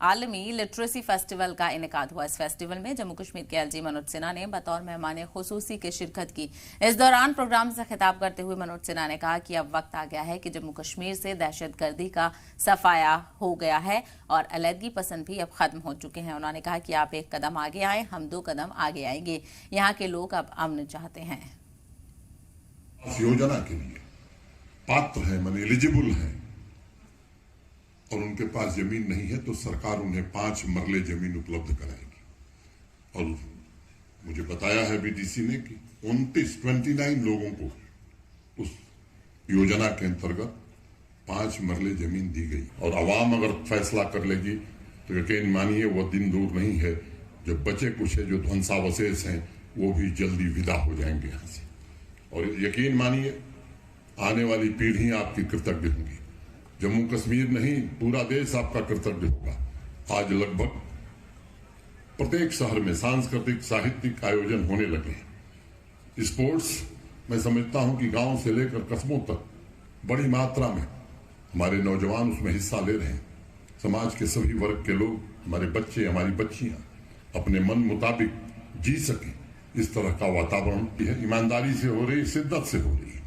आलमी literacy festival का इनेकाद हुआ। इस फेस्टिवल में जम्मू कश्मीर के एलजी मनोज सिन्हा ने बतौर मेहमान खुसूसी के शिरकत की। इस दौरान प्रोग्राम से खिताब करते हुए मनोज सिन्हा ने कहा कि अब वक्त आ गया है कि जम्मू कश्मीर से दहशतगर्दी का सफाया हो गया है और अलहदगी पसंद भी अब खत्म हो चुके हैं। उन्होंने कहा कि आप एक कदम आगे आए, हम 2 कदम आगे आएंगे। यहाँ के लोग अब अमन चाहते हैं। योजना के लिए पात्र है, मन एलिजिबल है और उनके पास जमीन नहीं है तो सरकार उन्हें 5 मरले जमीन उपलब्ध कराएगी। और मुझे बताया है बीडीसी ने कि 29 लोगों को उस योजना के अंतर्गत 5 मरले जमीन दी गई। और आवाम अगर फैसला कर लेगी तो यकीन मानिए वह दिन दूर नहीं है जब बचे कुछ है जो ध्वंसावशेष हैं वो भी जल्दी विदा हो जाएंगे यहाँ से। और यकीन मानिए आने वाली पीढ़ियां आपकी कृतज्ञ होंगी। जम्मू कश्मीर नहीं पूरा देश आपका कृतज्ञ होगा। आज लगभग प्रत्येक शहर में सांस्कृतिक साहित्यिक आयोजन होने लगे हैं। स्पोर्ट्स मैं समझता हूं कि गांव से लेकर कस्बों तक बड़ी मात्रा में हमारे नौजवान उसमें हिस्सा ले रहे हैं। समाज के सभी वर्ग के लोग, हमारे बच्चे, हमारी बच्चियां अपने मन मुताबिक जी सकें इस तरह का वातावरण ईमानदारी से हो रही, शिद्दत से हो रही है।